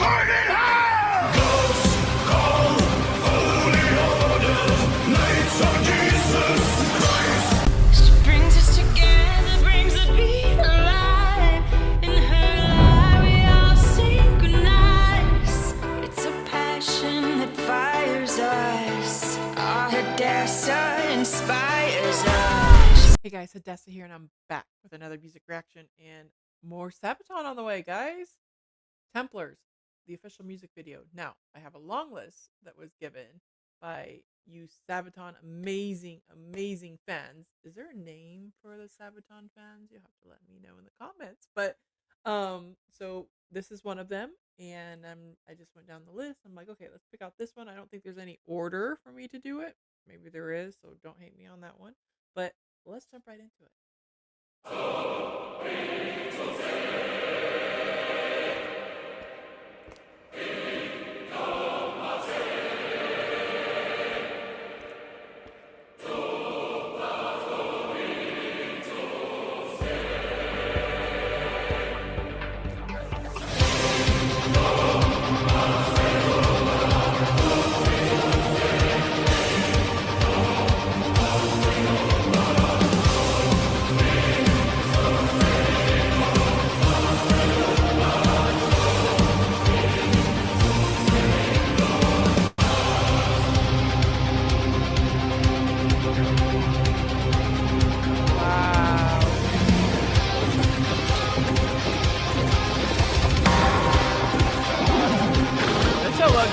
Burn in hell! Ghost call, holy order, Knights of Jesus Christ. She brings us together, brings the beat alive. In her light we all synchronize. It's a passion that fires us. Our Hadassah inspires us. Hey guys, Hadassah here, and I'm back with another music reaction and more Sabaton on the way, guys. Templars, the official music video. Now, I have a long list that was given by you Sabaton amazing fans. Is there a name for the Sabaton fans? You'll have to let me know in the comments. But so this is one of them, and I just went down the list. I'm like, okay, let's pick out this one. I don't think there's any order for me to do it. Maybe there is, so don't hate me on that one. But let's jump right into it.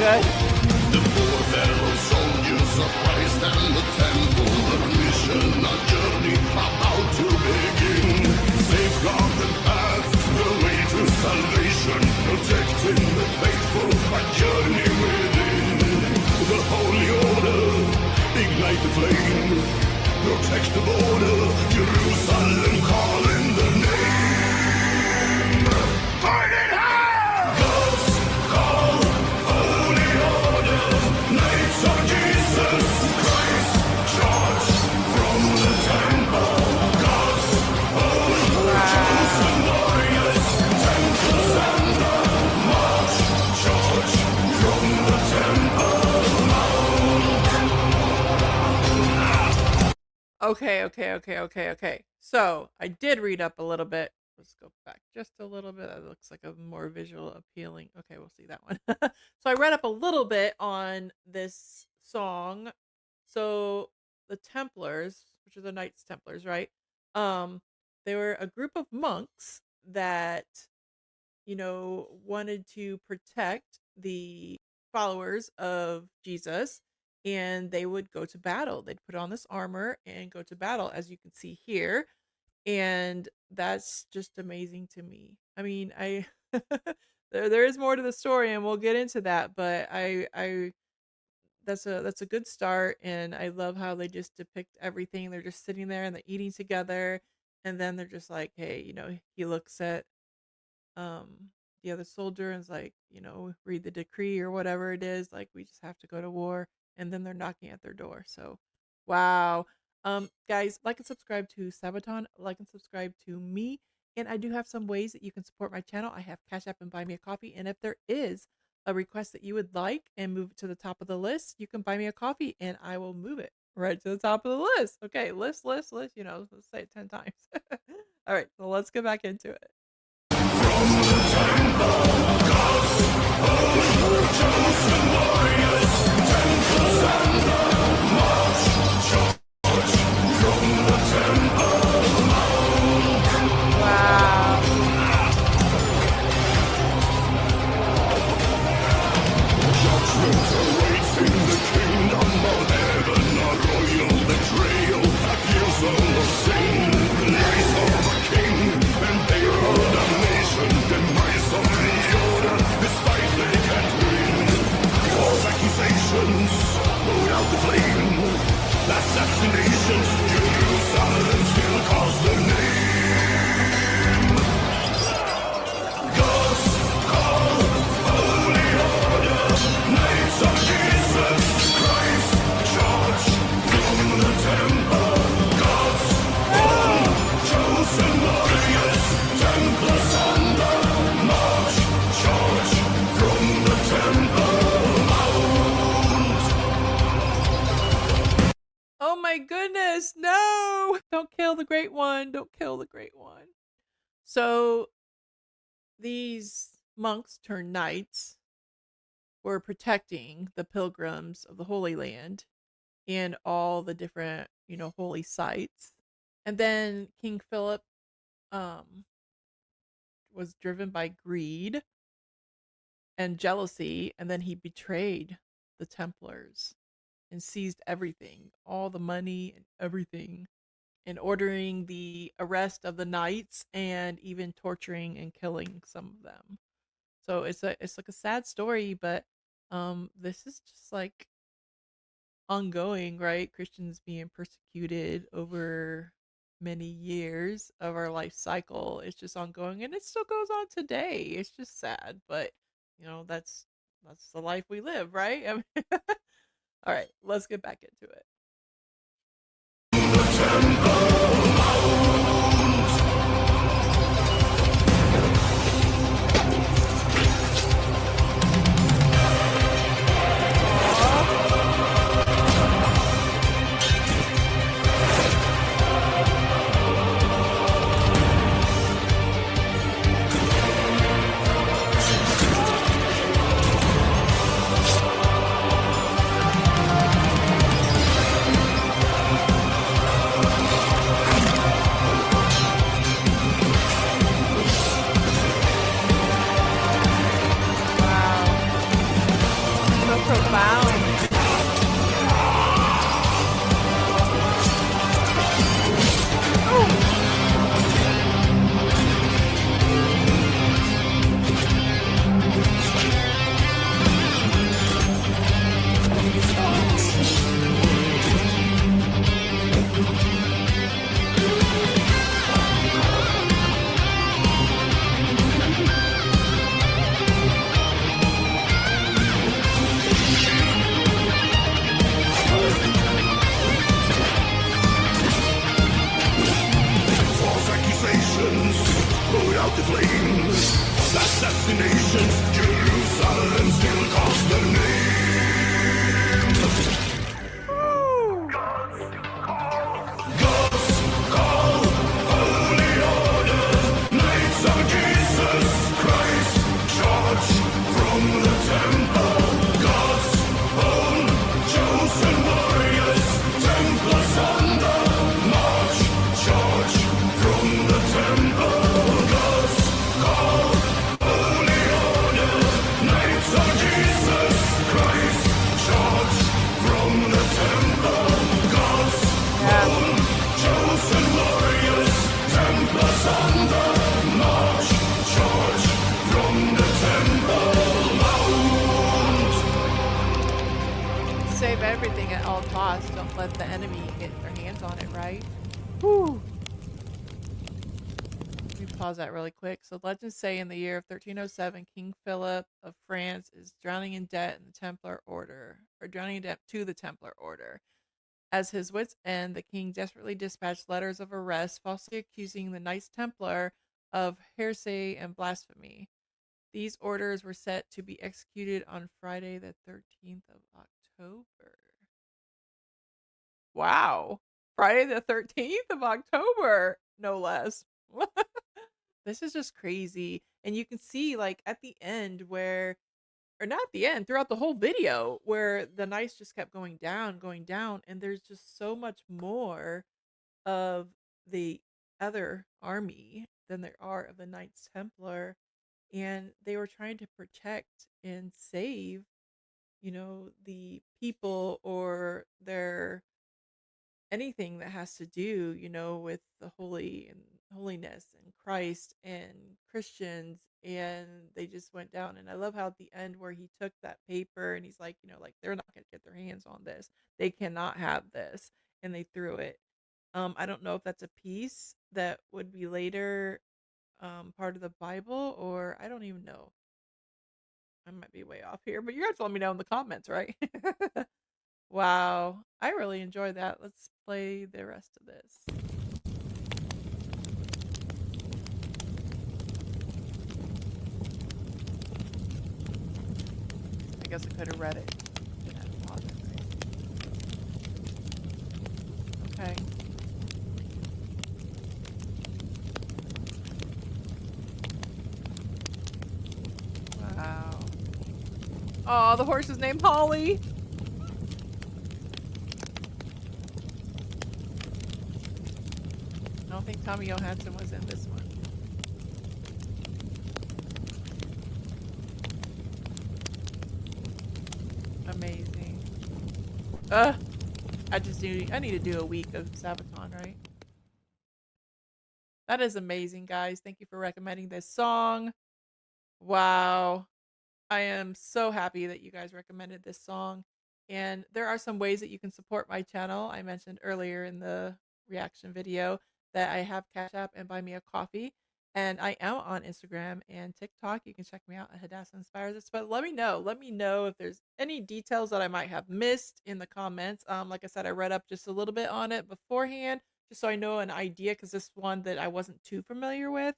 Good. The poor fellow soldiers of Christ and the temple, a mission, a journey about to begin. Safeguard the path, the way to salvation, protecting the faithful, a journey within. The holy order, ignite the flame, protect the border, Jerusalem calling the name. Burn in hell! Ghost call, holy order, Knights of Jesus Christ, charge from the temple, God's own chosen warriors, Templars and the march, charge from the temple mount. Okay. So I did read up a little bit. Let's go back just a little bit. That looks like a more visual appealing. Okay, we'll see that one. So I read up a little bit on this song. So the Templars, which are the Knights Templars, right? They were a group of monks that, wanted to protect the followers of Jesus, and they would go to battle. They'd put on this armor and go to battle, as you can see here. And that's just amazing to me. I mean, there is more to the story, and we'll get into that, but that's a good start, and I love how they just depict everything. They're just sitting there and they're eating together, and then they're just like, hey, he looks at the other soldier and is like, read the decree or whatever it is, like, we just have to go to war, and then they're knocking at their door. So wow. Guys, like and subscribe to Sabaton, like and subscribe to me, and I do have some ways that you can support my channel. I have Cash App and Buy Me a Coffee, and if there is a request that you would like and move it to the top of the list, you can buy me a coffee and I will move it right to the top of the list. Okay, list, let's say it 10 times. All right, so let's get back into it. From the temple, God's own chosen warriors, Templars and the march, charge from the temple mount. Wow. Judgment awaits in the kingdom of heaven, a royal betrayal, accusal of sin, lies of a king, and they hold a nation, demise of the kill the great one. Don't kill the great one. So these monks turned knights were protecting the pilgrims of the Holy Land and all the different, holy sites. And then King Philip was driven by greed and jealousy, and then he betrayed the Templars and seized everything, all the money and everything, and ordering the arrest of the knights and even torturing and killing some of them. So it's like a sad story, but this is just like ongoing, right? Christians being persecuted over many years of our life cycle. It's just ongoing, and it still goes on today. It's just sad, but that's the life we live, right? I mean, all right, let's get back into it. Profound. The flames, assassinations, Jerusalem still calls the name. God's call, holy order, Knights of Jesus Christ, charge from the temple. God's own chosen warriors, Templars on the march, charge from the temple. Save everything at all costs. Don't let the enemy get their hands on it, right? Whew. Let me pause that really quick. So legends say in the year of 1307, King Philip of France is drowning in debt in the Templar order, or drowning in debt to the Templar order. As his wits end, the king desperately dispatched letters of arrest, falsely accusing the Knights Templar of heresy and blasphemy. These orders were set to be executed on Friday, the 13th of October. Wow. Friday the 13th of October, no less. This is just crazy. And you can see, like, at the end where, or not at the end, throughout the whole video, where the knights just kept going down, and there's just so much more of the other army than there are of the Knights Templar. And they were trying to protect and save, the people or their anything that has to do, with the holiness and Christ and Christians. And they just went down. And I love how at the end where he took that paper and he's like, like, they're not going to get their hands on this. They cannot have this. And they threw it. I don't know if that's a piece that would be later part of the Bible, or I don't even know. I might be way off here, but you guys let me know in the comments, right? Wow, I really enjoyed that. Let's play the rest of this. I guess I could have read it. Didn't have to pause it, right? Okay. Oh, the horse is named Holly. I don't think Tommy Johansson was in this one. Amazing. I need to do a week of Sabaton, right? That is amazing, guys. Thank you for recommending this song. Wow. I am so happy that you guys recommended this song. And there are some ways that you can support my channel. I mentioned earlier in the reaction video that I have Cash App and Buy Me a Coffee. And I am on Instagram and TikTok. You can check me out at Hadassah Inspires Us. But let me know. Let me know if there's any details that I might have missed in the comments. Like I said, I read up just a little bit on it beforehand, just so I know an idea, because this one that I wasn't too familiar with.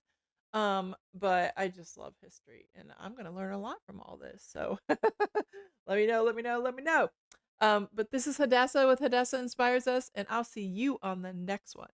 But I just love history and I'm gonna learn a lot from all this. So let me know, let me know, let me know. But this is Hadassah with Hadassah Inspires Us, and I'll see you on the next one.